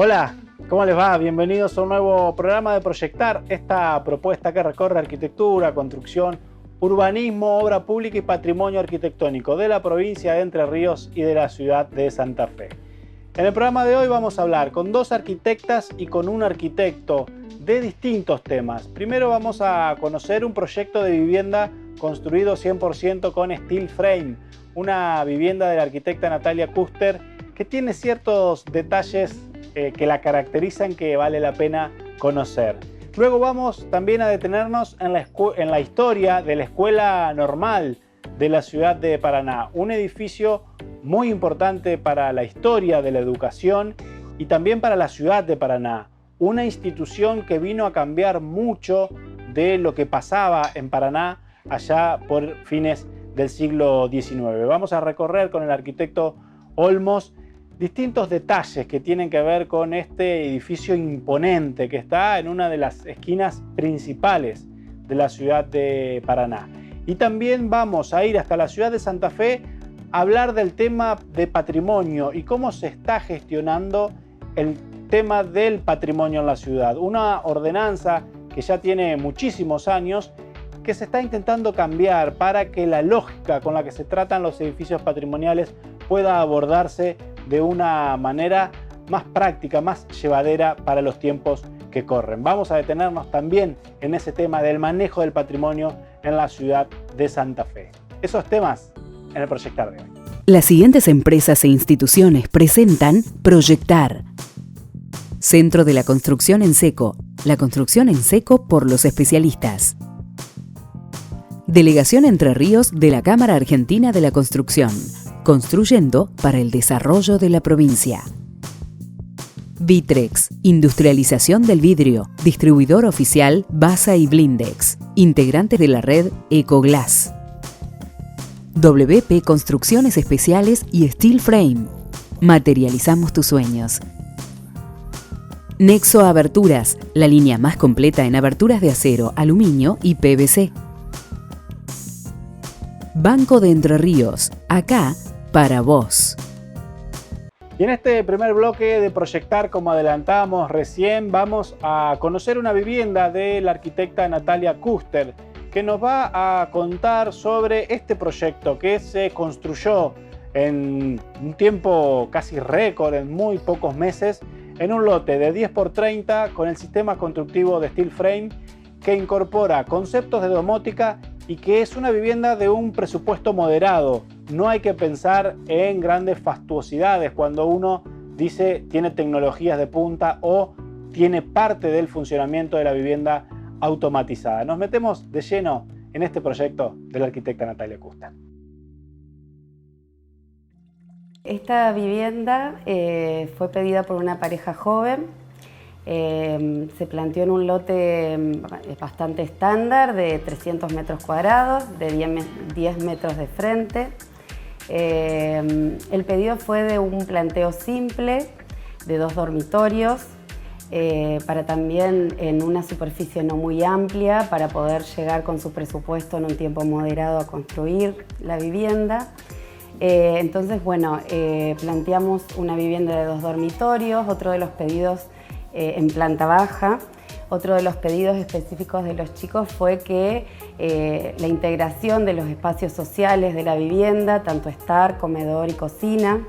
Hola, ¿cómo les va? Bienvenidos a un nuevo programa de Proyectar, esta propuesta que recorre arquitectura, construcción, urbanismo, obra pública y patrimonio arquitectónico de la provincia de Entre Ríos y de la ciudad de Santa Fe. En el programa de hoy vamos a hablar con dos arquitectas y con un arquitecto de distintos temas. Primero vamos a conocer un proyecto de vivienda construido 100% con steel frame, una vivienda de la arquitecta Natalia Kuster que tiene ciertos detalles que la caracterizan que vale la pena conocer. Luego vamos también a detenernos en la historia de la Escuela Normal de la ciudad de Paraná, un edificio muy importante para la historia de la educación y también para la ciudad de Paraná, una institución que vino a cambiar mucho de lo que pasaba en Paraná allá por fines del siglo XIX. Vamos a recorrer con el arquitecto Olmos distintos detalles que tienen que ver con este edificio imponente que está en una de las esquinas principales de la ciudad de Paraná. Y también vamos a ir hasta la ciudad de Santa Fe a hablar del tema de patrimonio y cómo se está gestionando el tema del patrimonio en la ciudad. Una ordenanza que ya tiene muchísimos años que se está intentando cambiar para que la lógica con la que se tratan los edificios patrimoniales pueda abordarse de una manera más práctica, más llevadera para los tiempos que corren. Vamos a detenernos también en ese tema del manejo del patrimonio en la ciudad de Santa Fe. Esos temas en el Proyectar de hoy. Las siguientes empresas e instituciones presentan Proyectar. Centro de la Construcción en Seco. La construcción en seco por los especialistas. Delegación Entre Ríos de la Cámara Argentina de la Construcción. Construyendo para el desarrollo de la provincia. Vitrex, industrialización del vidrio, distribuidor oficial Basa y Blindex, integrantes de la red Ecoglass. WP Construcciones Especiales y Steel Frame, materializamos tus sueños. Nexo Aberturas, la línea más completa en aberturas de acero, aluminio y PVC. Banco de Entre Ríos, acá para vos. Y en este primer bloque de Proyectar, como adelantábamos recién, vamos a conocer una vivienda de la arquitecta Natalia Kuster, que nos va a contar sobre este proyecto que se construyó en un tiempo casi récord, en muy pocos meses, en un lote de 10x30 con el sistema constructivo de steel frame que incorpora conceptos de domótica y que es una vivienda de un presupuesto moderado. No hay que pensar en grandes fastuosidades cuando uno dice tiene tecnologías de punta o tiene parte del funcionamiento de la vivienda automatizada. Nos metemos de lleno en este proyecto de la arquitecta Natalia Kuster. Esta vivienda fue pedida por una pareja joven. Se planteó en un lote bastante estándar de 300 metros cuadrados, de 10 metros de frente. El pedido fue de un planteo simple, de 2 dormitorios, para también en una superficie no muy amplia, para poder llegar con su presupuesto en un tiempo moderado a construir la vivienda. Entonces, bueno, planteamos una vivienda de 2 dormitorios, otro de los pedidos en planta baja. Otro de los pedidos específicos de los chicos fue que la integración de los espacios sociales de la vivienda, tanto estar, comedor y cocina.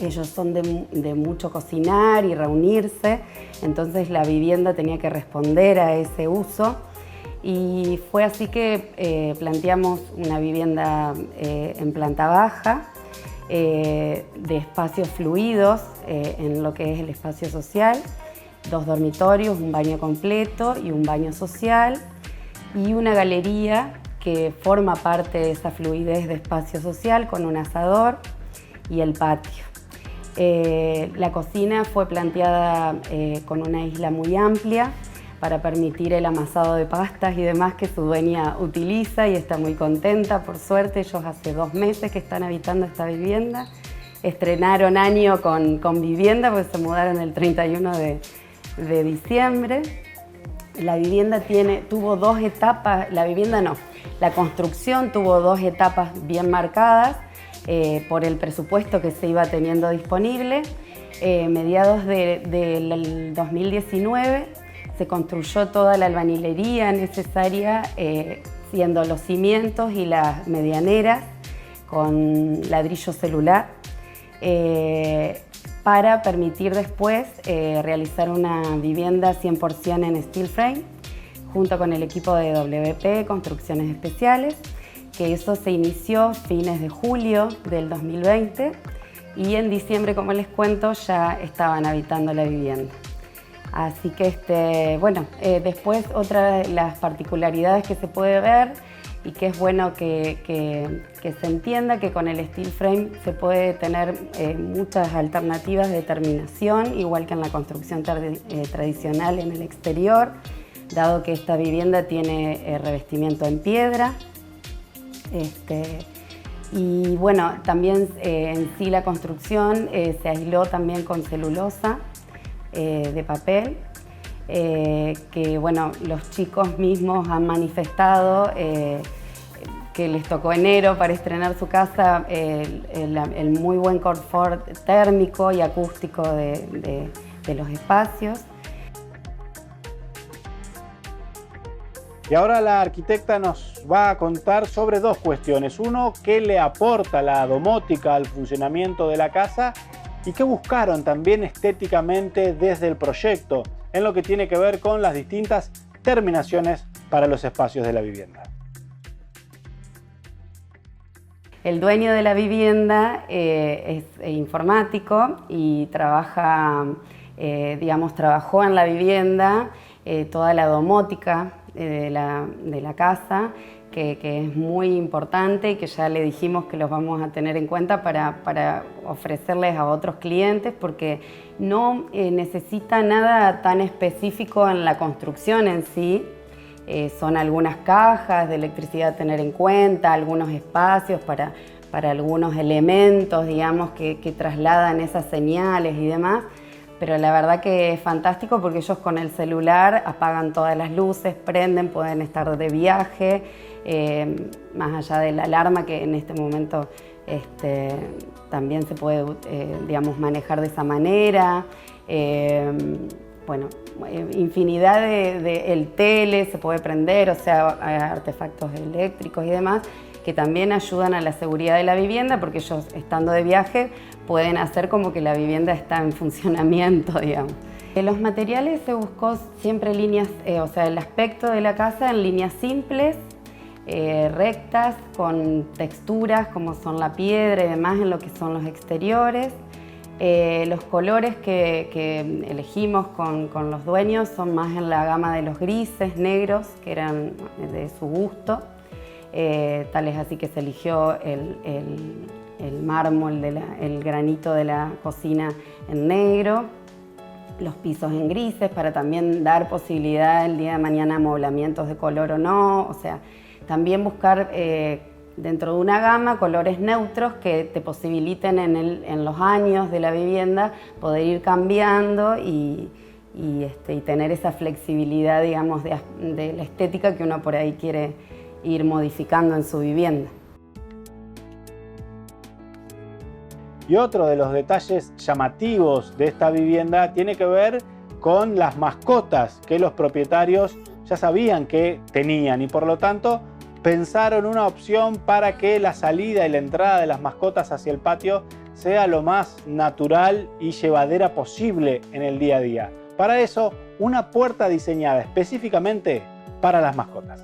Ellos son de mucho cocinar y reunirse, entonces la vivienda tenía que responder a ese uso. Y fue así que planteamos una vivienda en planta baja, de espacios fluidos en lo que es el espacio social, 2 dormitorios, un baño completo y un baño social y una galería que forma parte de esa fluidez de espacio social con un asador y el patio. La cocina fue planteada con una isla muy amplia para permitir el amasado de pastas y demás que su dueña utiliza y está muy contenta, por suerte. Ellos hace 2 meses que están habitando esta vivienda. Estrenaron año con vivienda porque se mudaron el 31 de diciembre. La vivienda tuvo 2 etapas, la construcción tuvo 2 etapas bien marcadas por el presupuesto que se iba teniendo disponible. Mediados del 2019 se construyó toda la albañilería necesaria, siendo los cimientos y las medianeras con ladrillo celular, para permitir después realizar una vivienda 100% en steel frame, junto con el equipo de WP Construcciones Especiales, que eso se inició fines de julio del 2020 y en diciembre, como les cuento, ya estaban habitando la vivienda. Así que, bueno, después otra de las particularidades que se puede ver y que es bueno que se entienda que con el steel frame se puede tener muchas alternativas de terminación, igual que en la construcción tradicional en el exterior, dado que esta vivienda tiene revestimiento en piedra. Y bueno, también en sí la construcción se aisló también con celulosa de papel, que bueno, los chicos mismos han manifestado que les tocó enero para estrenar su casa, el muy buen confort térmico y acústico de los espacios. Y ahora la arquitecta nos va a contar sobre dos cuestiones. Uno, qué le aporta la domótica al funcionamiento de la casa y qué buscaron también estéticamente desde el proyecto en lo que tiene que ver con las distintas terminaciones para los espacios de la vivienda. El dueño de la vivienda es informático y trabajó en la vivienda toda la domótica de la casa, que es muy importante y que ya le dijimos que los vamos a tener en cuenta para ofrecerles a otros clientes, porque no necesita nada tan específico en la construcción en sí. Son algunas cajas de electricidad a tener en cuenta, algunos espacios para algunos elementos, digamos, que trasladan esas señales y demás. Pero la verdad que es fantástico porque ellos con el celular apagan todas las luces, prenden, pueden estar de viaje, más allá de la alarma que en este momento también se puede manejar de esa manera. Bueno, infinidad el tele se puede prender, o sea, artefactos eléctricos y demás, que también ayudan a la seguridad de la vivienda, porque ellos, estando de viaje, pueden hacer como que la vivienda está en funcionamiento, digamos. En los materiales se buscó siempre líneas, o sea, el aspecto de la casa en líneas simples, rectas, con texturas como son la piedra y demás en lo que son los exteriores. Los colores que elegimos con los dueños son más en la gama de los grises, negros, que eran de su gusto. Tal es así que se eligió el mármol, el granito de la cocina en negro, los pisos en grises para también dar posibilidad el día de mañana a amoblamientos de color o no, o sea, también buscar dentro de una gama colores neutros que te posibiliten en los años de la vivienda poder ir cambiando y tener esa flexibilidad, digamos, de la estética que uno por ahí quiere ir modificando en su vivienda. Y otro de los detalles llamativos de esta vivienda tiene que ver con las mascotas que los propietarios ya sabían que tenían y por lo tanto pensaron una opción para que la salida y la entrada de las mascotas hacia el patio sea lo más natural y llevadera posible en el día a día. Para eso, una puerta diseñada específicamente para las mascotas.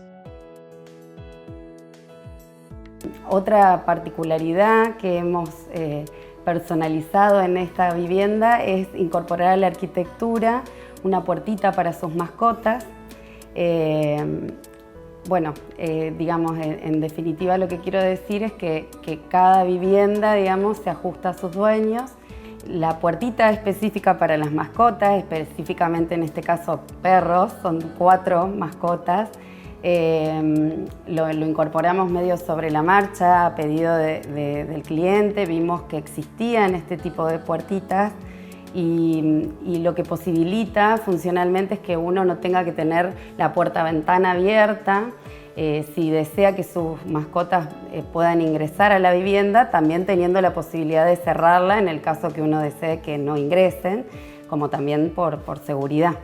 Otra particularidad que hemos personalizado en esta vivienda es incorporar a la arquitectura una puertita para sus mascotas. Digamos, en definitiva lo que quiero decir es que cada vivienda, digamos, se ajusta a sus dueños. La puertita específica para las mascotas, específicamente en este caso perros, son 4 mascotas. Lo incorporamos medio sobre la marcha a pedido del cliente, vimos que existían este tipo de puertitas y lo que posibilita funcionalmente es que uno no tenga que tener la puerta-ventana abierta. Si desea que sus mascotas puedan ingresar a la vivienda, también teniendo la posibilidad de cerrarla en el caso que uno desee que no ingresen, como también por seguridad.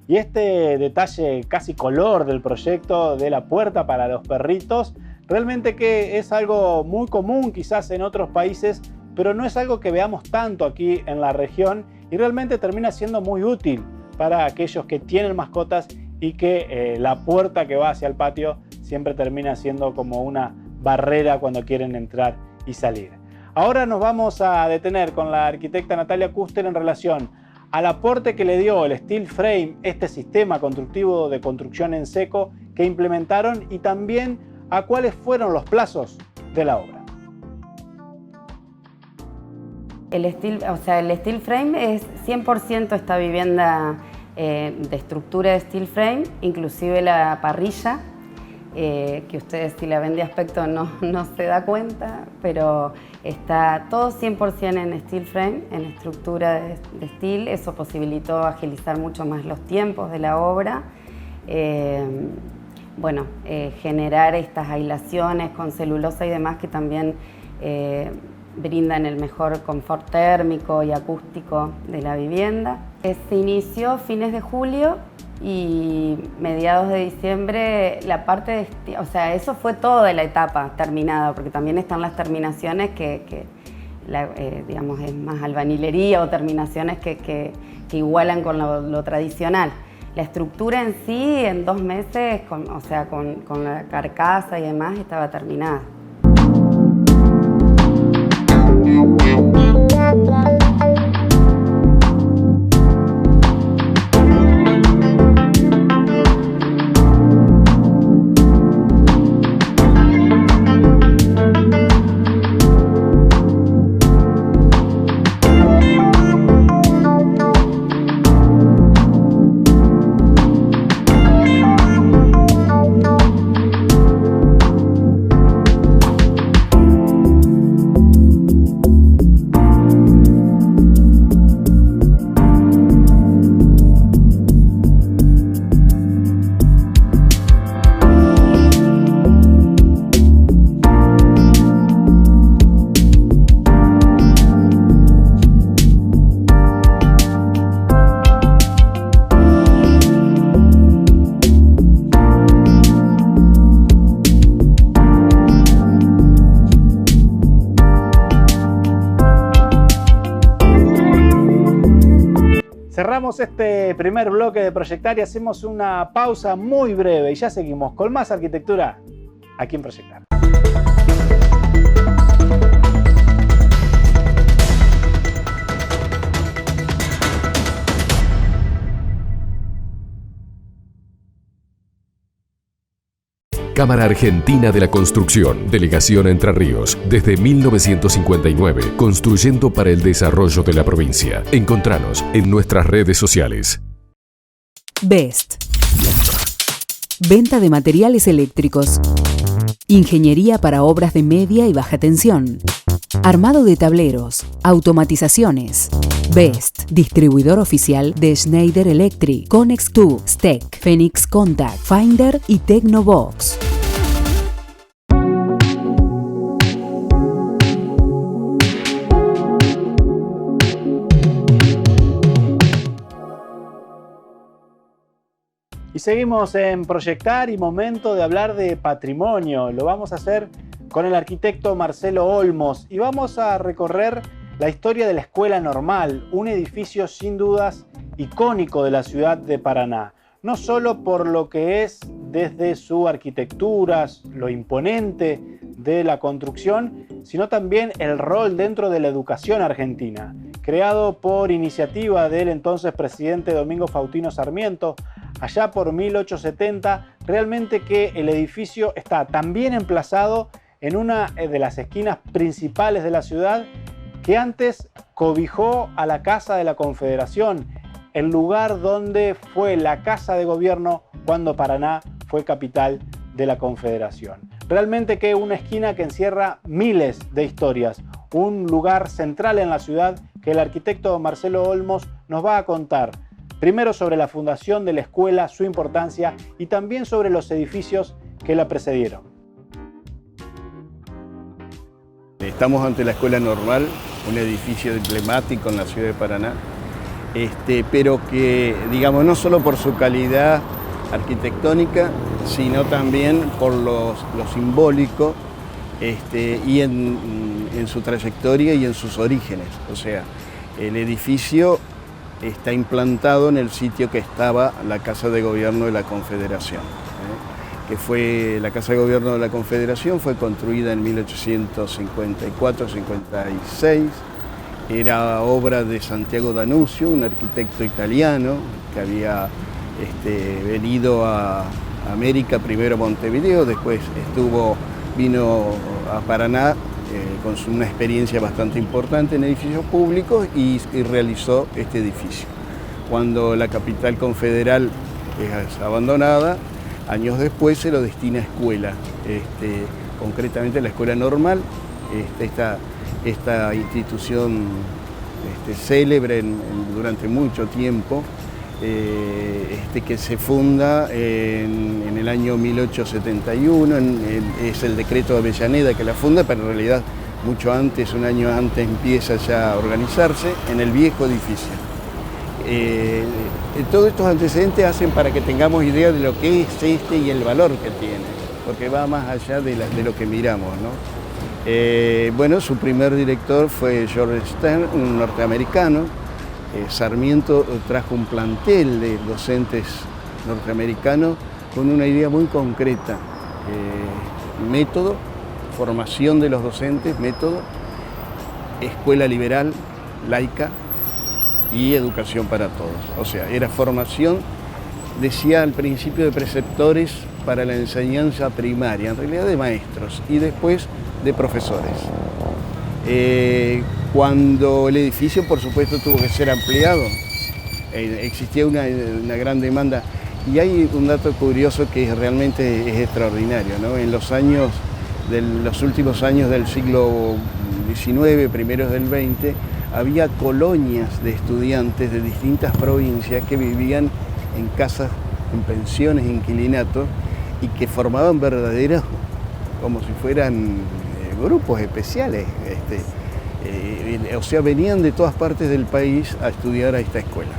Y este detalle casi color del proyecto de la puerta para los perritos, realmente que es algo muy común quizás en otros países, pero no es algo que veamos tanto aquí en la región y realmente termina siendo muy útil para aquellos que tienen mascotas y que la puerta que va hacia el patio siempre termina siendo como una barrera cuando quieren entrar y salir. Ahora nos vamos a detener con la arquitecta Natalia Kuster en relación al aporte que le dio el Steel Frame, este sistema constructivo de construcción en seco que implementaron, y también a cuáles fueron los plazos de la obra. El Steel Frame es 100% esta vivienda de estructura de Steel Frame, inclusive la parrilla, que ustedes si la ven de aspecto no se da cuenta, pero está todo 100% en Steel Frame, en estructura de steel. Eso posibilitó agilizar mucho más los tiempos de la obra. Generar estas aislaciones con celulosa y demás que también brindan el mejor confort térmico y acústico de la vivienda. Se inició a fines de julio y mediados de diciembre la parte de... eso fue toda la etapa terminada, porque también están las terminaciones que es más albañilería o terminaciones que igualan con lo tradicional. La estructura en sí, en 2 meses, con la carcasa y demás, estaba terminada. Cerramos este primer bloque de Proyectar y hacemos una pausa muy breve y ya seguimos con más arquitectura aquí en Proyectar. Cámara Argentina de la Construcción, Delegación Entre Ríos, desde 1959, construyendo para el desarrollo de la provincia. Encontranos en nuestras redes sociales. BEST. Venta de materiales eléctricos. Ingeniería para obras de media y baja tensión. Armado de tableros. Automatizaciones. BEST. Distribuidor oficial de Schneider Electric, Connex2, STEC, Phoenix Contact, Finder y Tecnobox. Y seguimos en Proyectar y momento de hablar de patrimonio. Lo vamos a hacer con el arquitecto Marcelo Olmos y vamos a recorrer la historia de la Escuela Normal, un edificio sin dudas icónico de la ciudad de Paraná. No solo por lo que es desde su arquitectura, lo imponente de la construcción, sino también el rol dentro de la educación argentina. Creado por iniciativa del entonces presidente Domingo Faustino Sarmiento, allá por 1870, realmente que el edificio está tan bien emplazado en una de las esquinas principales de la ciudad que antes cobijó a la Casa de la Confederación, el lugar donde fue la Casa de Gobierno cuando Paraná fue capital de la Confederación. Realmente que una esquina que encierra miles de historias, un lugar central en la ciudad que el arquitecto Marcelo Olmos nos va a contar. Primero sobre la fundación de la escuela, su importancia y también sobre los edificios que la precedieron. Estamos ante la Escuela Normal, un edificio emblemático en la ciudad de Paraná, pero que, digamos, no solo por su calidad arquitectónica, sino también por lo simbólico y en su trayectoria y en sus orígenes. O sea, el edificio está implantado en el sitio que estaba la Casa de Gobierno de la Confederación, que fue la Casa de Gobierno de la Confederación, fue construida en 1854-56, era obra de Santiago D'Annunzio, un arquitecto italiano que había venido a América, primero a Montevideo, después vino a Paraná con una experiencia bastante importante en edificios públicos y realizó este edificio. Cuando la capital confederal es abandonada, años después se lo destina a escuela, concretamente la Escuela Normal, esta institución célebre durante mucho tiempo, que se funda en el año 1871, es el decreto de Avellaneda que la funda, pero en realidad mucho antes, un año antes, empieza ya a organizarse en el viejo edificio. Todos estos antecedentes hacen para que tengamos idea de lo que es y el valor que tiene, porque va más allá de lo que miramos, ¿no? Bueno, su primer director fue George Stern, un norteamericano. Sarmiento trajo un plantel de docentes norteamericanos con una idea muy concreta, método, formación de los docentes, método, escuela liberal, laica y educación para todos. O sea, era formación, decía al principio, de preceptores para la enseñanza primaria, en realidad de maestros, y después de profesores. Cuando el edificio, por supuesto, tuvo que ser ampliado, existía una gran demanda. Y hay un dato curioso que realmente es extraordinario, ¿no? En los últimos años del siglo XIX, primeros del XX, había colonias de estudiantes de distintas provincias que vivían en casas, en pensiones, inquilinatos, y que formaban verdaderos, como si fueran grupos especiales. O sea, venían de todas partes del país a estudiar a esta escuela.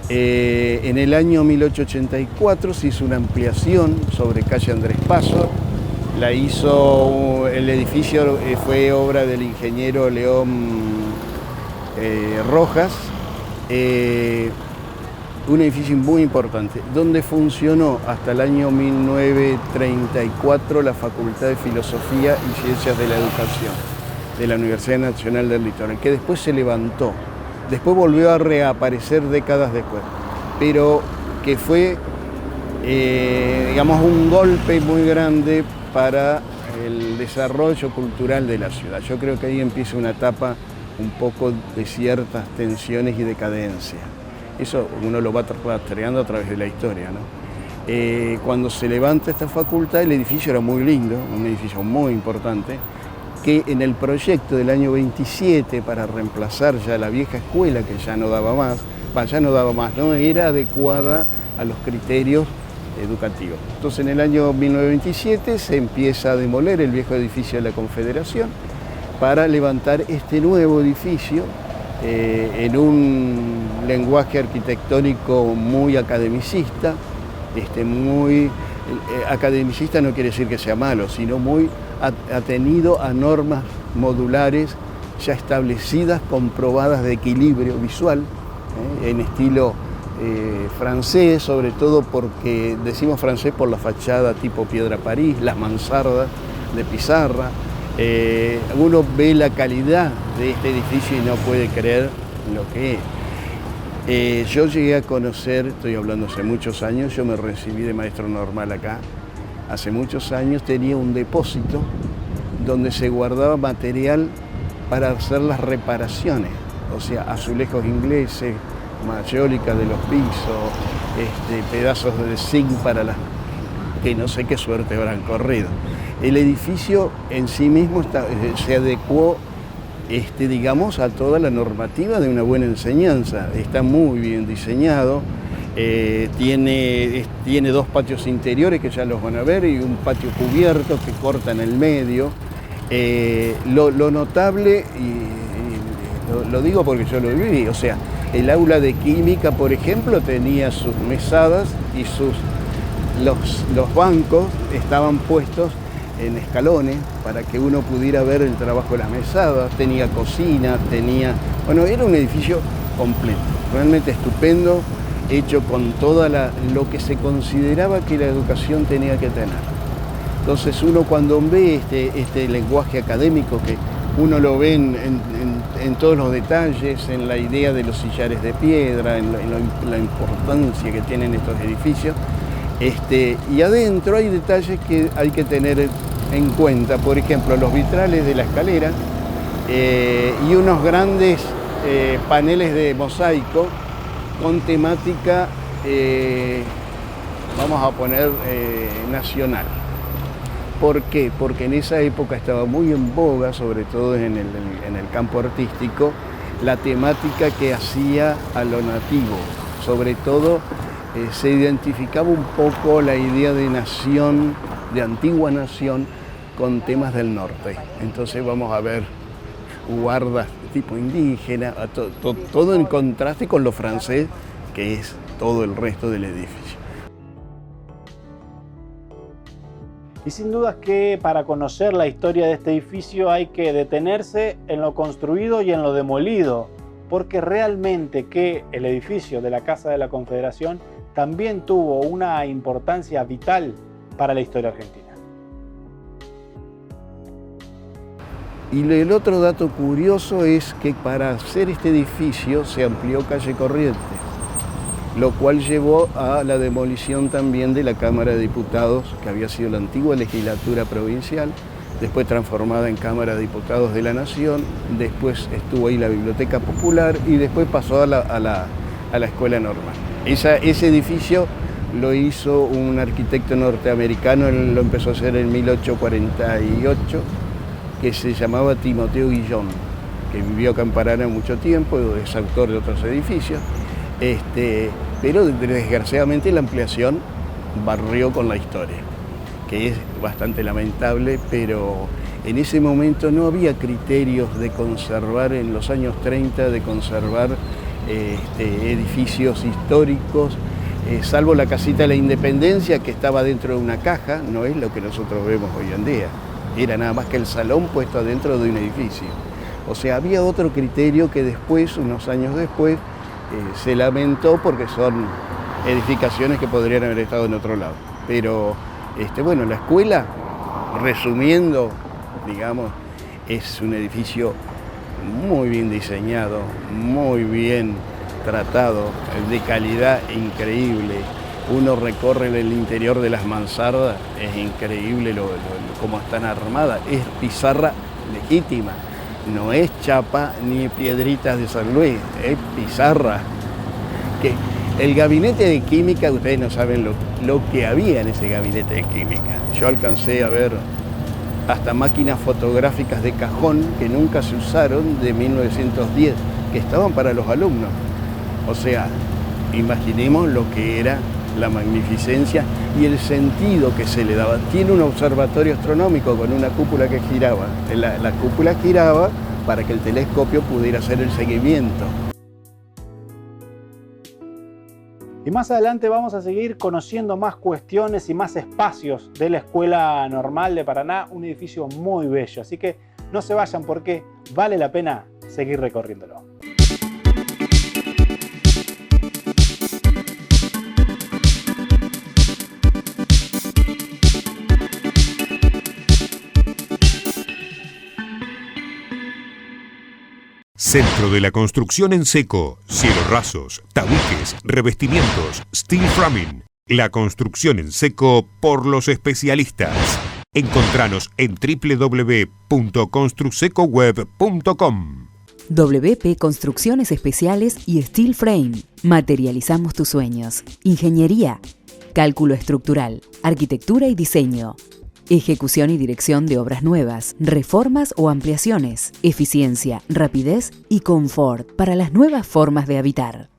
En el año 1884 se hizo una ampliación sobre calle Andrés Paso. El edificio fue obra del ingeniero León Rojas, un edificio muy importante, donde funcionó hasta el año 1934 la Facultad de Filosofía y Ciencias de la Educación de la Universidad Nacional del Litoral, que después se levantó, después volvió a reaparecer décadas después, pero que fue, digamos, un golpe muy grande para el desarrollo cultural de la ciudad. Yo creo que ahí empieza una etapa un poco de ciertas tensiones y decadencia. Eso uno lo va rastreando a través de la historia, ¿no? Cuando se levanta esta facultad, el edificio era muy lindo, un edificio muy importante, que en el proyecto del año 27, para reemplazar ya la vieja escuela, que ya no daba más, no era adecuada a los criterios educativos. Entonces, en el año 1927 se empieza a demoler el viejo edificio de la Confederación para levantar este nuevo edificio en un lenguaje arquitectónico muy academicista. Academicista no quiere decir que sea malo, sino muy atenido a normas modulares ya establecidas, comprobadas, de equilibrio visual, en estilo francés, sobre todo porque decimos francés por la fachada tipo Piedra París, las mansardas de pizarra, Uno ve la calidad de este edificio y no puede creer lo que es. Yo llegué a conocer, estoy hablando hace muchos años, yo me recibí de maestro normal acá. Hace muchos años tenía un depósito donde se guardaba material para hacer las reparaciones, o sea, azulejos ingleses, mayólica de los pisos, pedazos de zinc para las que no sé qué suerte habrán corrido. El edificio en sí mismo se adecuó, digamos, a toda la normativa de una buena enseñanza. Está muy bien diseñado, tiene 2 patios interiores que ya los van a ver y un patio cubierto que corta en el medio. Lo notable, y lo digo porque yo lo viví, o sea, el aula de química, por ejemplo, tenía sus mesadas y los bancos estaban puestos en escalones para que uno pudiera ver el trabajo de las mesadas, tenía cocina, bueno, era un edificio completo, realmente estupendo, hecho con toda lo que se consideraba que la educación tenía que tener. Entonces uno cuando ve este lenguaje académico, que uno lo ve en todos los detalles, en la idea de los sillares de piedra, en la importancia que tienen estos edificios, y adentro hay detalles que hay que tener en cuenta, por ejemplo, los vitrales de la escalera y unos grandes paneles de mosaico con temática, vamos a poner, nacional. ¿Por qué? Porque en esa época estaba muy en boga, sobre todo en el campo artístico, la temática que hacía a lo nativo. Sobre todo se identificaba un poco la idea de nación, de antigua nación, con temas del norte. Entonces vamos a ver guardas tipo indígena, todo en contraste con lo francés, que es todo el resto del edificio. Y sin dudas que para conocer la historia de este edificio hay que detenerse en lo construido y en lo demolido, porque realmente que el edificio de la Casa de la Confederación también tuvo una importancia vital para la historia argentina. Y el otro dato curioso es que para hacer este edificio se amplió calle Corrientes, lo cual llevó a la demolición también de la Cámara de Diputados, que había sido la antigua legislatura provincial, después transformada en Cámara de Diputados de la Nación, después estuvo ahí la Biblioteca Popular y después pasó a la Escuela Normal. Ese edificio lo hizo un arquitecto norteamericano, él lo empezó a hacer en 1848, que se llamaba Timoteo Guillón, que vivió acá en Paraná mucho tiempo, es autor de otros edificios, pero desgraciadamente la ampliación barrió con la historia, que es bastante lamentable, pero en ese momento no había criterios de conservar, en los años 30, de conservar edificios históricos, salvo la casita de la Independencia, que estaba dentro de una caja, no es lo que nosotros vemos hoy en día, era nada más que el salón puesto adentro de un edificio. O sea, había otro criterio que después, unos años después, se lamentó porque son edificaciones que podrían haber estado en otro lado. Pero, bueno, la escuela, resumiendo, digamos, es un edificio muy bien diseñado, muy bien tratado, de calidad increíble. Uno recorre el interior de las mansardas, es increíble cómo están armadas, es pizarra legítima, no es chapa ni piedritas de San Luis, es pizarra. Que el gabinete de química, ustedes no saben lo que había en ese gabinete de química. Yo alcancé a ver hasta máquinas fotográficas de cajón que nunca se usaron, de 1910, que estaban para los alumnos. O sea, imaginemos lo que era la magnificencia y el sentido que se le daba. Tiene un observatorio astronómico con una cúpula que giraba. La cúpula giraba para que el telescopio pudiera hacer el seguimiento. Y más adelante vamos a seguir conociendo más cuestiones y más espacios de la Escuela Normal de Paraná, un edificio muy bello. Así que no se vayan porque vale la pena seguir recorriéndolo. Centro de la construcción en seco, cielos rasos, tabiques, revestimientos, steel framing. La construcción en seco por los especialistas. Encontranos en www.construsecoweb.com. WP Construcciones Especiales y Steel Frame. Materializamos tus sueños. Ingeniería, cálculo estructural, arquitectura y diseño. Ejecución y dirección de obras nuevas, reformas o ampliaciones. Eficiencia, rapidez y confort para las nuevas formas de habitar.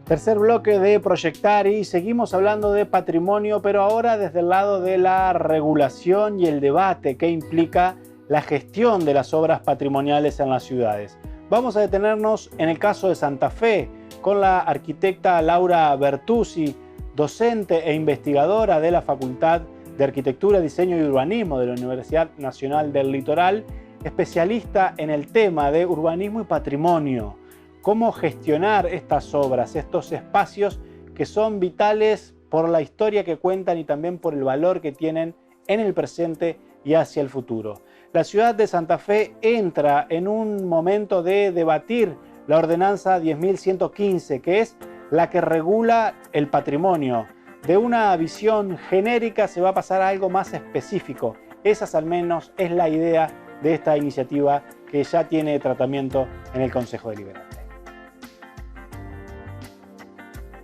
Tercer bloque de Proyectar y seguimos hablando de patrimonio, pero ahora desde el lado de la regulación y el debate que implica la gestión de las obras patrimoniales en las ciudades. Vamos a detenernos en el caso de Santa Fe con la arquitecta Laura Bertuzzi, docente e investigadora de la Facultad de Arquitectura, Diseño y Urbanismo de la Universidad Nacional del Litoral, especialista en el tema de urbanismo y patrimonio. Cómo gestionar estas obras, estos espacios que son vitales por la historia que cuentan y también por el valor que tienen en el presente y hacia el futuro. La ciudad de Santa Fe entra en un momento de debatir la ordenanza 10.115, que es la que regula el patrimonio. De una visión genérica se va a pasar a algo más específico. Esa al menos es la idea de esta iniciativa que ya tiene tratamiento en el Consejo Deliberante.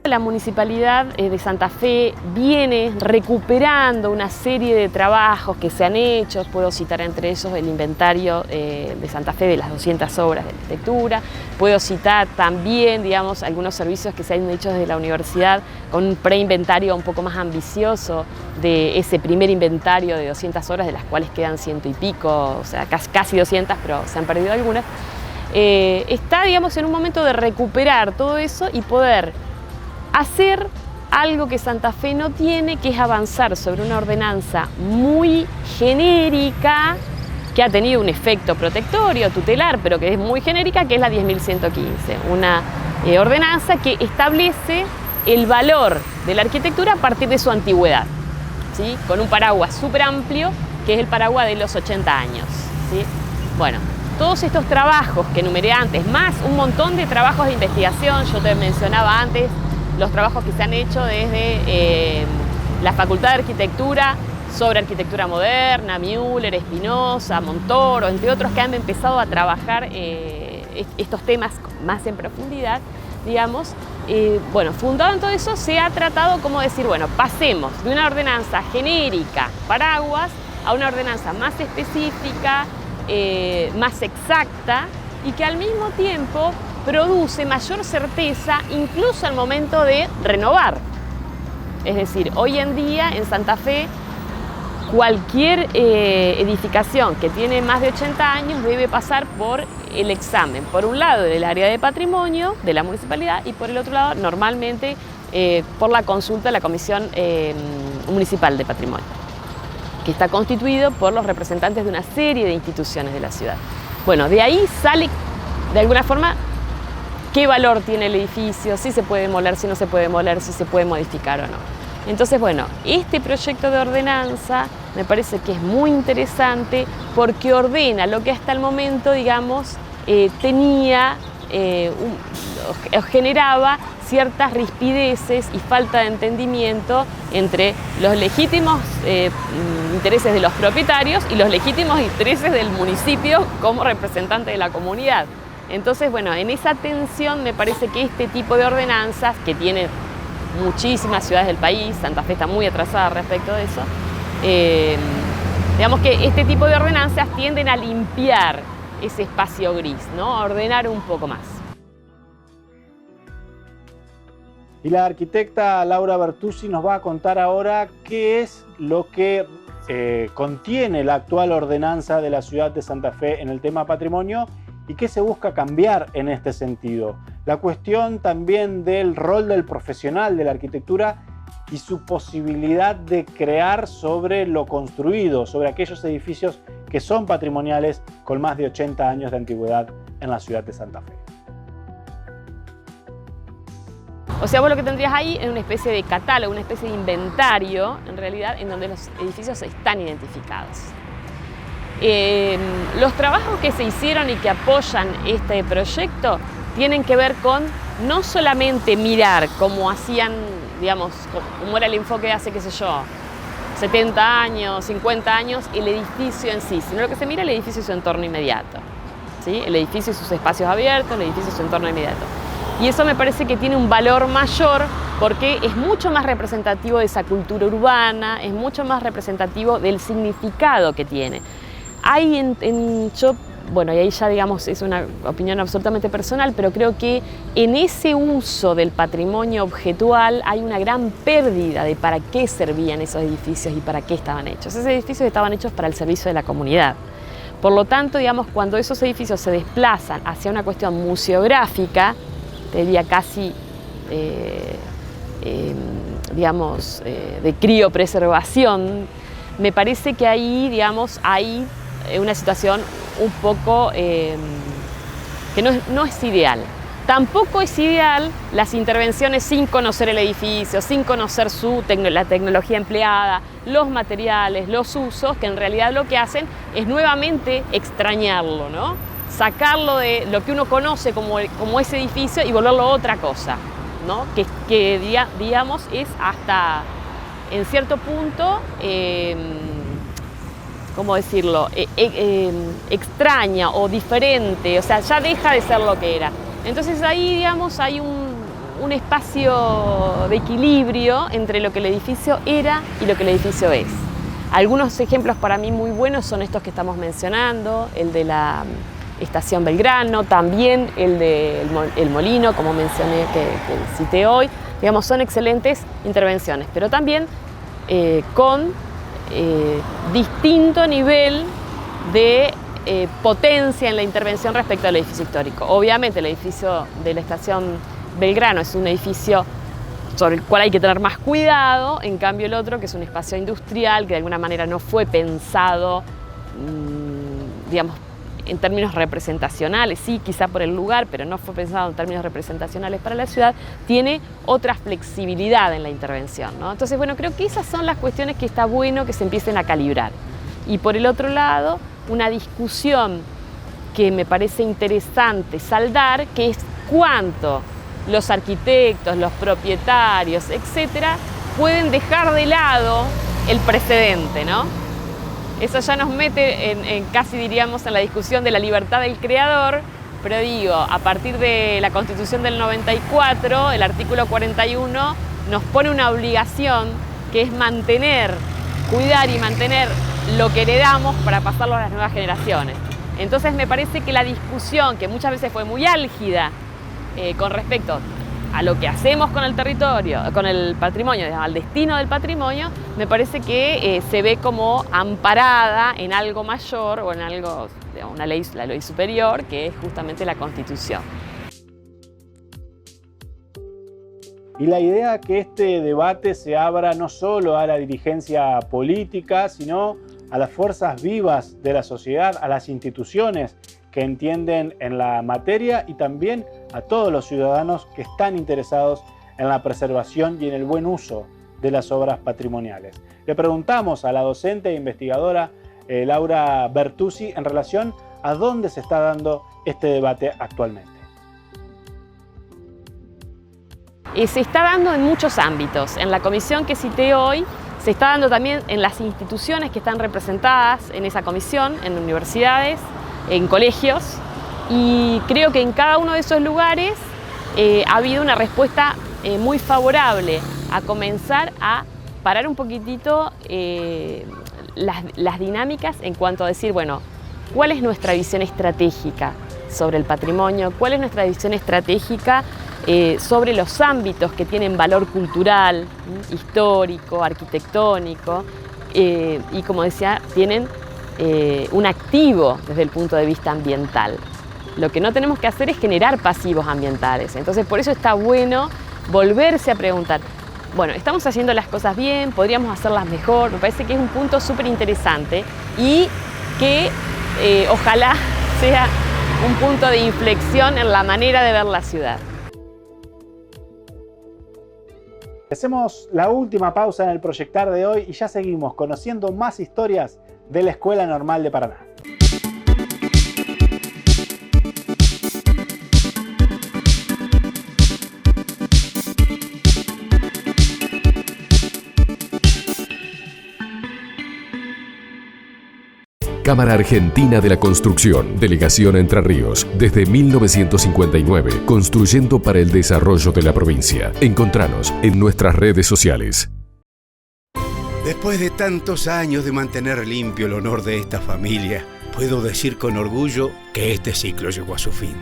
La Municipalidad de Santa Fe viene recuperando una serie de trabajos que se han hecho. Puedo citar entre ellos el inventario de Santa Fe de las 200 obras de arquitectura. Puedo citar también, digamos, algunos servicios que se han hecho desde la universidad con un preinventario un poco más ambicioso de ese primer inventario de 200 obras, de las cuales quedan 100 y pico, o sea, casi 200, pero se han perdido algunas. Está, digamos, en un momento de recuperar todo eso y poder hacer algo que Santa Fe no tiene, que es avanzar sobre una ordenanza muy genérica, que ha tenido un efecto protectorio, tutelar, pero que es muy genérica, que es la 10.115, una ordenanza que establece el valor de la arquitectura a partir de su antigüedad, ¿sí? Con un paraguas súper amplio, que es el paraguas de los 80 años, ¿sí? Bueno, todos estos trabajos que enumeré antes, más un montón de trabajos de investigación, yo te mencionaba antes, los trabajos que se han hecho desde la Facultad de Arquitectura sobre arquitectura moderna, Müller, Espinosa, Montoro, entre otros, que han empezado a trabajar estos temas más en profundidad, digamos. Bueno, fundado en todo eso, se ha tratado como decir, bueno, pasemos de una ordenanza genérica, paraguas, a una ordenanza más específica, más exacta, y que al mismo tiempo produce mayor certeza incluso al momento de renovar. Es decir, hoy en día en Santa Fe cualquier edificación que tiene más de 80 años debe pasar por el examen, por un lado del área de patrimonio de la municipalidad y por el otro lado normalmente por la consulta de la Comisión Municipal de Patrimonio, que está constituido por los representantes de una serie de instituciones de la ciudad. Bueno, de ahí sale de alguna forma qué valor tiene el edificio, si se puede demoler, si no se puede demoler, si se puede modificar o no. Entonces, bueno, este proyecto de ordenanza me parece que es muy interesante porque ordena lo que hasta el momento, digamos, generaba ciertas rispideces y falta de entendimiento entre los legítimos intereses de los propietarios y los legítimos intereses del municipio como representante de la comunidad. Entonces, bueno, en esa tensión me parece que este tipo de ordenanzas, que tiene muchísimas ciudades del país, Santa Fe está muy atrasada respecto de eso, digamos que este tipo de ordenanzas tienden a limpiar ese espacio gris, ¿no? A ordenar un poco más. Y la arquitecta Laura Bertuzzi nos va a contar ahora qué es lo que contiene la actual ordenanza de la ciudad de Santa Fe en el tema patrimonio y qué se busca cambiar en este sentido. La cuestión también del rol del profesional de la arquitectura y su posibilidad de crear sobre lo construido, sobre aquellos edificios que son patrimoniales con más de 80 años de antigüedad en la ciudad de Santa Fe. O sea, vos lo que tendrías ahí es una especie de catálogo, una especie de inventario, en realidad, en donde los edificios están identificados. Los trabajos que se hicieron y que apoyan este proyecto tienen que ver con no solamente mirar cómo hacían, digamos, cómo era el enfoque hace, qué sé yo, 70 años, 50 años, el edificio en sí, sino lo que se mira es el edificio y su entorno inmediato, ¿sí? El edificio y sus espacios abiertos, el edificio y su entorno inmediato. Y eso me parece que tiene un valor mayor porque es mucho más representativo de esa cultura urbana, es mucho más representativo del significado que tiene. Hay bueno, y ahí ya digamos es una opinión absolutamente personal, pero creo que en ese uso del patrimonio objetual hay una gran pérdida de para qué servían esos edificios y para qué estaban hechos. Esos edificios estaban hechos para el servicio de la comunidad. Por lo tanto, digamos, cuando esos edificios se desplazan hacia una cuestión museográfica, te diría casi, digamos, de criopreservación, me parece que ahí, digamos, hay una situación un poco que no es ideal. Tampoco es ideal las intervenciones sin conocer el edificio, sin conocer la tecnología empleada, los materiales, los usos, que en realidad lo que hacen es nuevamente extrañarlo, ¿no? Sacarlo de lo que uno conoce como ese edificio y volverlo otra cosa, ¿no? Que digamos es hasta en cierto punto, ¿cómo decirlo? Extraña o diferente, o sea, ya deja de ser lo que era. Entonces ahí, digamos, hay un espacio de equilibrio entre lo que el edificio era y lo que el edificio es. Algunos ejemplos para mí muy buenos son estos que estamos mencionando, el de la Estación Belgrano, también el de El Molino, como mencioné, que cité hoy. Digamos, son excelentes intervenciones, pero también con distinto nivel de potencia en la intervención respecto al edificio histórico. Obviamente el edificio de la Estación Belgrano es un edificio sobre el cual hay que tener más cuidado, en cambio el otro, que es un espacio industrial, que de alguna manera no fue pensado, digamos, en términos representacionales, sí, quizá por el lugar, pero no fue pensado en términos representacionales para la ciudad, tiene otra flexibilidad en la intervención, ¿no? Entonces, bueno, creo que esas son las cuestiones que está bueno que se empiecen a calibrar. Y por el otro lado, una discusión que me parece interesante saldar, que es cuánto los arquitectos, los propietarios, etcétera, pueden dejar de lado el precedente, ¿no? Eso ya nos mete en casi diríamos en la discusión de la libertad del creador, pero digo, a partir de la Constitución del 94, el artículo 41 nos pone una obligación que es cuidar y mantener lo que heredamos para pasarlo a las nuevas generaciones. Entonces me parece que la discusión, que muchas veces fue muy álgida con respecto a lo que hacemos con el territorio, con el patrimonio, al destino del patrimonio, me parece que se ve como amparada en algo mayor o en algo, la ley superior, que es justamente la Constitución. Y la idea que este debate se abra no solo a la dirigencia política, sino a las fuerzas vivas de la sociedad, a las instituciones que entienden en la materia y también a todos los ciudadanos que están interesados en la preservación y en el buen uso de las obras patrimoniales. Le preguntamos a la docente e investigadora Laura Bertuzzi en relación a dónde se está dando este debate actualmente. Se está dando en muchos ámbitos. En la comisión que cité hoy, se está dando también en las instituciones que están representadas en esa comisión, en universidades, en colegios, y creo que en cada uno de esos lugares ha habido una respuesta muy favorable a comenzar a parar un poquitito las dinámicas en cuanto a decir, bueno, ¿cuál es nuestra visión estratégica sobre el patrimonio? ¿Cuál es nuestra visión estratégica sobre los ámbitos que tienen valor cultural, histórico, arquitectónico y, como decía, tienen un activo desde el punto de vista ambiental? Lo que no tenemos que hacer es generar pasivos ambientales. Entonces, por eso está bueno volverse a preguntar, bueno, ¿estamos haciendo las cosas bien? ¿Podríamos hacerlas mejor? Me parece que es un punto súper interesante y que ojalá sea un punto de inflexión en la manera de ver la ciudad. Hacemos la última pausa en el Proyectar de hoy y ya seguimos conociendo más historias de la Escuela Normal de Paraná. Cámara Argentina de la Construcción, Delegación Entre Ríos, desde 1959, construyendo para el desarrollo de la provincia. Encontranos en nuestras redes sociales. Después de tantos años de mantener limpio el honor de esta familia, puedo decir con orgullo que este ciclo llegó a su fin.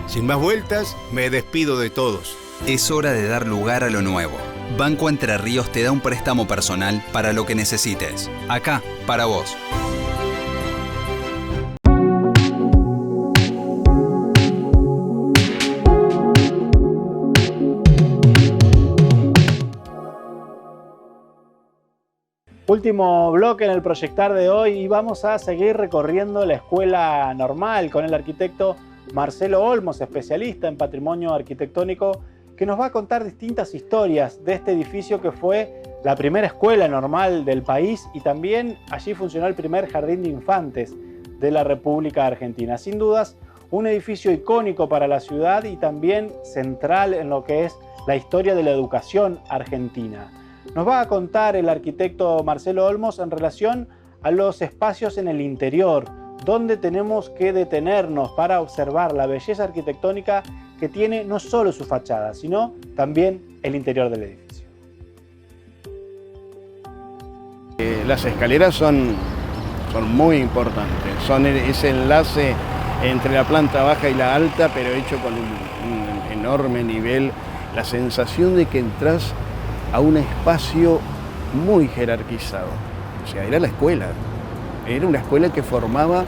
Sin más vueltas, me despido de todos. Es hora de dar lugar a lo nuevo. Banco Entre Ríos te da un préstamo personal para lo que necesites. Acá, para vos. Último bloque en el Proyectar de hoy y vamos a seguir recorriendo la Escuela Normal con el arquitecto Marcelo Olmos, especialista en patrimonio arquitectónico, que nos va a contar distintas historias de este edificio que fue la primera escuela normal del país y también allí funcionó el primer jardín de infantes de la República Argentina. Sin dudas, un edificio icónico para la ciudad y también central en lo que es la historia de la educación argentina. Nos va a contar el arquitecto Marcelo Olmos en relación a los espacios en el interior, donde tenemos que detenernos para observar la belleza arquitectónica que tiene no solo su fachada, sino también el interior del edificio. Las escaleras son muy importantes, son ese enlace entre la planta baja y la alta, pero hecho con un enorme nivel, la sensación de que entras a un espacio muy jerarquizado. O sea, era la escuela. Era una escuela que formaba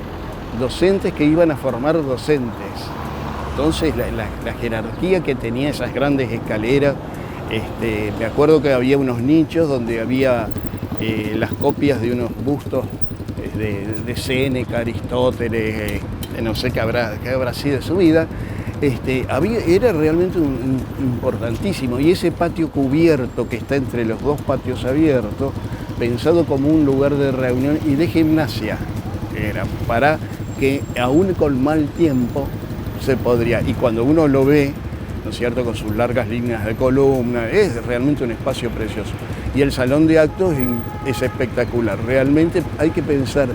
docentes que iban a formar docentes. Entonces, la jerarquía que tenía esas grandes escaleras, me acuerdo que había unos nichos donde había las copias de unos bustos de Séneca, Aristóteles, no sé qué habrá sido de su vida. Era realmente importantísimo, y ese patio cubierto que está entre los dos patios abiertos, pensado como un lugar de reunión y de gimnasia, era para que aún con mal tiempo se podría, y cuando uno lo ve, ¿no es cierto?, con sus largas líneas de columna, es realmente un espacio precioso. Y el salón de actos es espectacular, realmente hay que pensar.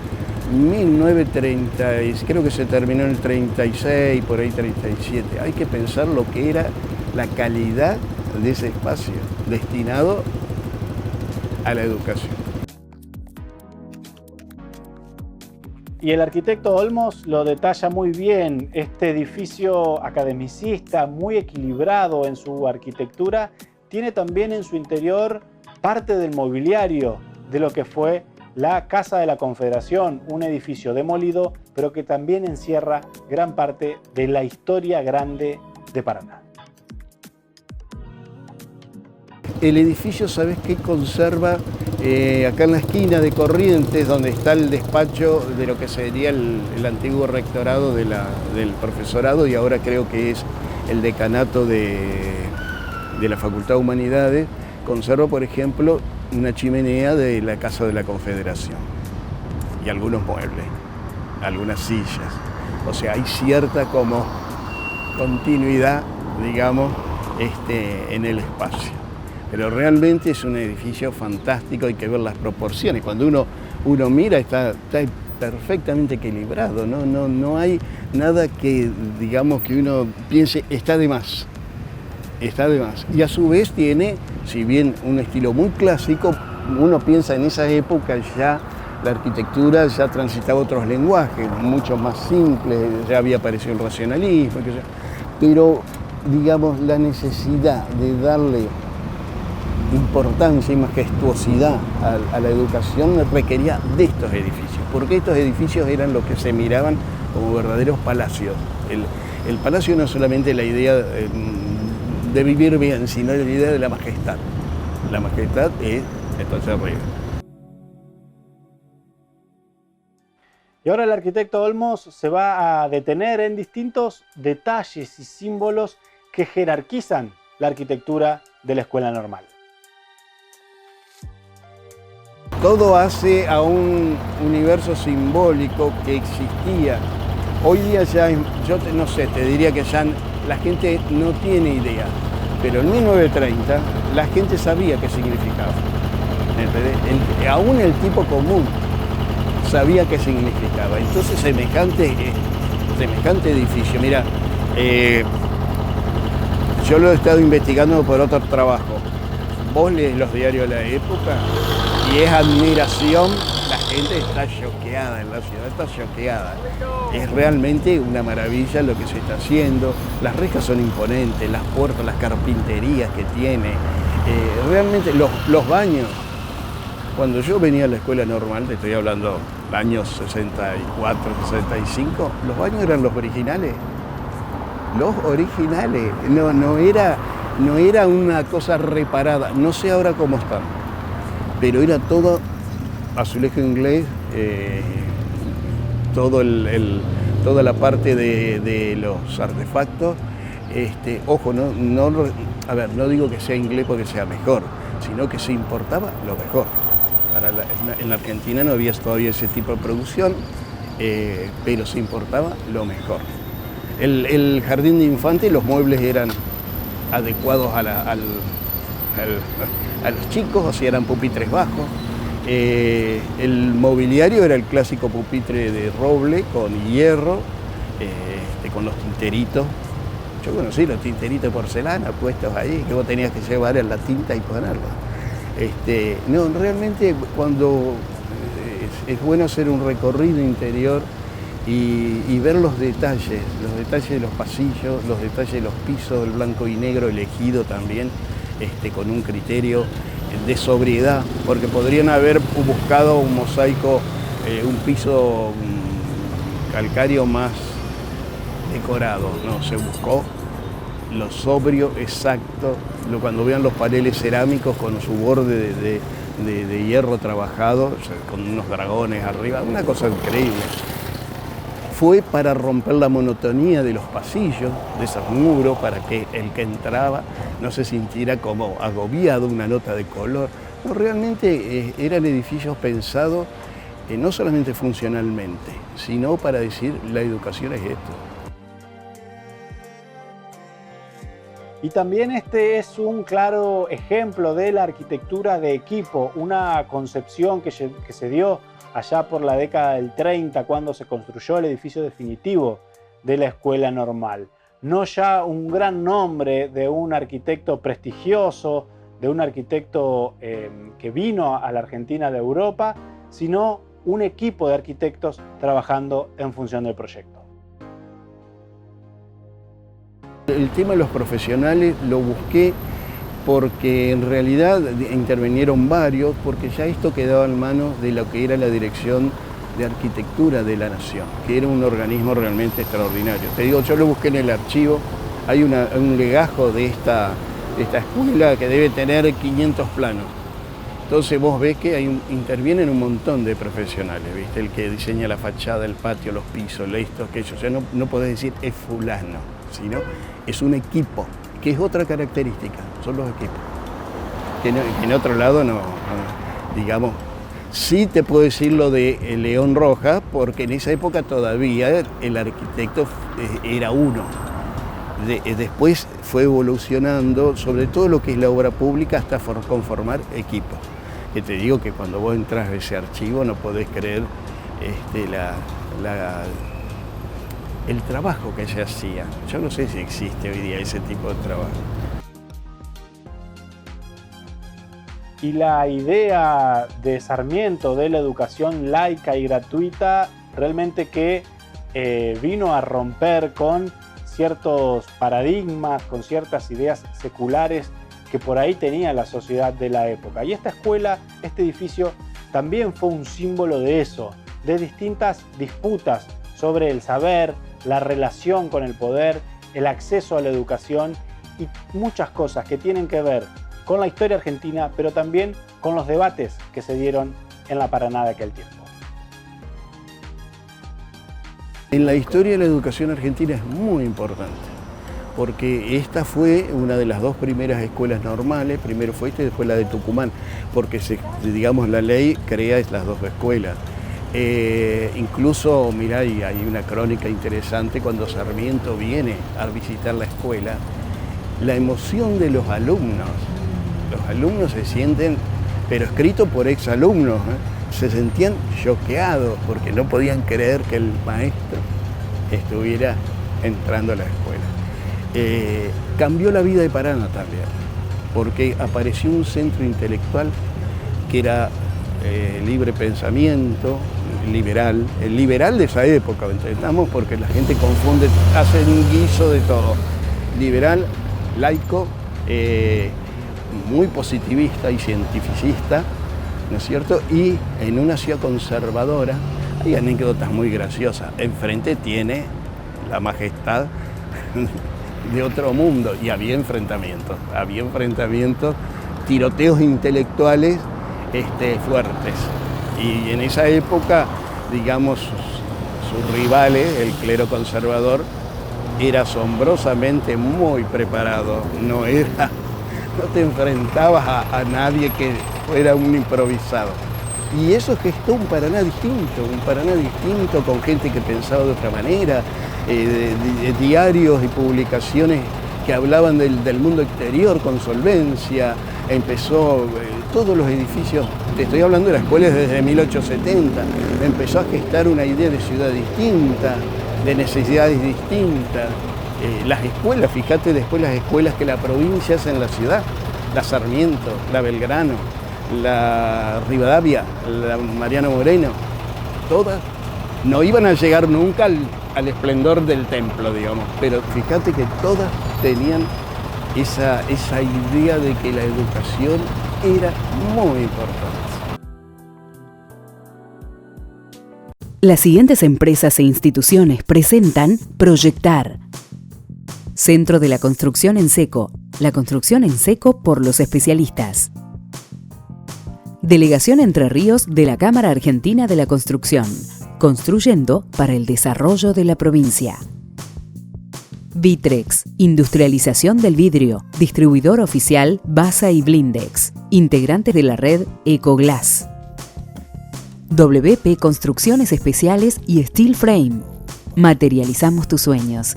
1930, creo que se terminó en el 36, por ahí 37. Hay que pensar lo que era la calidad de ese espacio destinado a la educación. Y el arquitecto Olmos lo detalla muy bien, este edificio academicista, muy equilibrado en su arquitectura, tiene también en su interior parte del mobiliario de lo que fue la Casa de la Confederación, un edificio demolido, pero que también encierra gran parte de la historia grande de Paraná. El edificio, ¿sabes qué conserva? Acá en la esquina de Corrientes, donde está el despacho de lo que sería el antiguo rectorado del profesorado, y ahora creo que es el decanato de la Facultad de Humanidades, conserva, por ejemplo, una chimenea de la Casa de la Confederación y algunos muebles, algunas sillas. O sea, hay cierta como continuidad, digamos, en el espacio. Pero realmente es un edificio fantástico, hay que ver las proporciones. Cuando uno mira, está perfectamente equilibrado, no hay nada que, digamos, que uno piense está de más. Está de más. Y a su vez tiene, si bien un estilo muy clásico, uno piensa en esa época ya la arquitectura ya transitaba otros lenguajes, mucho más simples, ya había aparecido el racionalismo, pero digamos la necesidad de darle importancia y majestuosidad a la educación requería de estos edificios, porque estos edificios eran los que se miraban como verdaderos palacios. El palacio no es solamente la idea de vivir bien, sino la idea de la majestad. La majestad es esto hacia arriba. Y ahora el arquitecto Olmos se va a detener en distintos detalles y símbolos que jerarquizan la arquitectura de la Escuela Normal. todo hace a un universo simbólico que existía. Hoy día ya, no sé, te diría que ya la gente no tiene idea, pero en 1930 la gente sabía qué significaba. Aún el tipo común sabía qué significaba. Entonces semejante edificio, mira, yo lo he estado investigando por otro trabajo. Vos lees los diarios de la época y es admiración, la gente está choqueada en la ciudad, está choqueada. Es realmente una maravilla lo que se está haciendo, las rejas son imponentes, las puertas, las carpinterías que tiene, realmente los baños. Cuando yo venía a la escuela normal, te estoy hablando años 64, 65, los baños eran los originales. Los originales, no era una cosa reparada, no sé ahora cómo están, pero era todo azulejo inglés, toda la parte de los artefactos. Ojo, no digo que sea inglés porque sea mejor, sino que se importaba lo mejor. En la Argentina no había todavía ese tipo de producción, pero se importaba lo mejor. El jardín de infantes, los muebles eran adecuados a los chicos, o sea, eran pupitres bajos. El mobiliario era el clásico pupitre de roble con hierro, con los tinteritos. Yo conocí los tinteritos de porcelana puestos ahí, que vos tenías que llevar en la tinta y ponerlo. Realmente cuando es bueno hacer un recorrido interior y ver los detalles de los pasillos, los detalles de los pisos, el blanco y negro elegido también, con un criterio de sobriedad, porque podrían haber buscado un mosaico, un piso calcáreo más decorado, no, se buscó lo sobrio, exacto, cuando vean los paneles cerámicos con su borde de hierro trabajado, o sea, con unos dragones arriba, una cosa increíble. Fue para romper la monotonía de los pasillos, de esos muros, para que el que entraba no se sintiera como agobiado, una nota de color. No, realmente eran edificios pensados no solamente funcionalmente, sino para decir la educación es esto. Y también este es un claro ejemplo de la arquitectura de equipo, una concepción que se dio allá por la década del 30, cuando se construyó el edificio definitivo de la Escuela Normal. No ya un gran nombre de un arquitecto prestigioso, de un arquitecto que vino a la Argentina de Europa, sino un equipo de arquitectos trabajando en función del proyecto. El tema de los profesionales lo busqué porque en realidad intervinieron varios, porque ya esto quedaba en manos de lo que era la Dirección de Arquitectura de la Nación, que era un organismo realmente extraordinario. Te digo, yo lo busqué en el archivo, hay un legajo de esta escuela que debe tener 500 planos. Entonces vos ves que intervienen un montón de profesionales, ¿viste? El que diseña la fachada, el patio, los pisos, esto, aquello. O sea, no podés decir es fulano, sino es un equipo, que es otra característica, son los equipos. Que en otro lado digamos, sí te puedo decir lo de León Rojas, porque en esa época todavía el arquitecto era uno. Después fue evolucionando, sobre todo lo que es la obra pública, hasta conformar equipos. Que te digo que cuando vos entras a ese archivo no podés creer el trabajo que se hacía. Yo no sé si existe hoy día ese tipo de trabajo. Y la idea de Sarmiento de la educación laica y gratuita realmente que vino a romper con ciertos paradigmas, con ciertas ideas seculares que por ahí tenía la sociedad de la época. Y esta escuela, este edificio, también fue un símbolo de eso, de distintas disputas sobre el saber, la relación con el poder, el acceso a la educación y muchas cosas que tienen que ver con la historia argentina, pero también con los debates que se dieron en la Paraná de aquel tiempo. En la historia de la educación argentina es muy importante, porque esta fue una de las dos primeras escuelas normales, primero fue esta y después la de Tucumán, porque digamos la ley crea las dos escuelas. Incluso, mirá, hay una crónica interesante cuando Sarmiento viene a visitar la escuela, la emoción de los alumnos se sienten, pero escrito por exalumnos, se sentían choqueados porque no podían creer que el maestro estuviera entrando a la escuela. Cambió la vida de Paraná también, porque apareció un centro intelectual que era libre pensamiento, liberal, el liberal de esa época, entendamos, porque la gente confunde, hace un guiso de todo, liberal, laico, muy positivista y cientificista, ¿no es cierto? Y en una ciudad conservadora hay anécdotas muy graciosas. Enfrente tiene la majestad de otro mundo y había enfrentamientos, tiroteos intelectuales fuertes. Y en esa época, digamos, sus rivales, el clero conservador, era asombrosamente muy preparado, no te enfrentabas a nadie que fuera un improvisado. Y eso gestó un Paraná distinto, con gente que pensaba de otra manera, diarios y publicaciones que hablaban del mundo exterior con solvencia. Empezó todos los edificios, te estoy hablando de las escuelas desde 1870, empezó a gestar una idea de ciudad distinta, de necesidades distintas. Las escuelas, fíjate después las escuelas que la provincia hace en la ciudad, la Sarmiento, la Belgrano, la Rivadavia, la Mariano Moreno, todas no iban a llegar nunca al esplendor del templo, digamos, pero fíjate que todas tenían esa idea de que la educación era muy importante. Las siguientes empresas e instituciones presentan Proyectar. Centro de la Construcción en Seco. La construcción en seco por los especialistas. Delegación Entre Ríos de la Cámara Argentina de la Construcción. Construyendo para el desarrollo de la provincia. Vitrex, industrialización del vidrio, distribuidor oficial Basa y Blindex, integrante de la red Ecoglass. WP Construcciones Especiales y Steel Frame, materializamos tus sueños.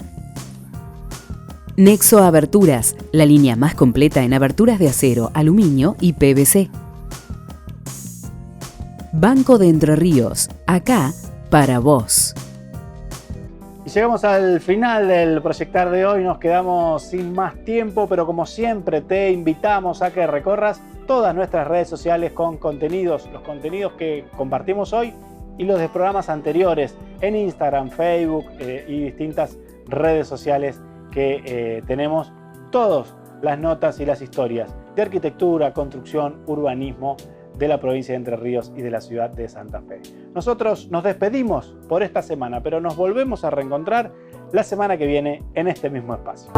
Nexo Aberturas, la línea más completa en aberturas de acero, aluminio y PVC. Banco de Entre Ríos, acá para vos. Y llegamos al final del Proyectar de hoy, nos quedamos sin más tiempo, pero como siempre te invitamos a que recorras todas nuestras redes sociales con contenidos, los contenidos que compartimos hoy y los de programas anteriores en Instagram, Facebook y distintas redes sociales que tenemos todas las notas y las historias de arquitectura, construcción, urbanismo de la provincia de Entre Ríos y de la ciudad de Santa Fe. Nosotros nos despedimos por esta semana, pero nos volvemos a reencontrar la semana que viene en este mismo espacio.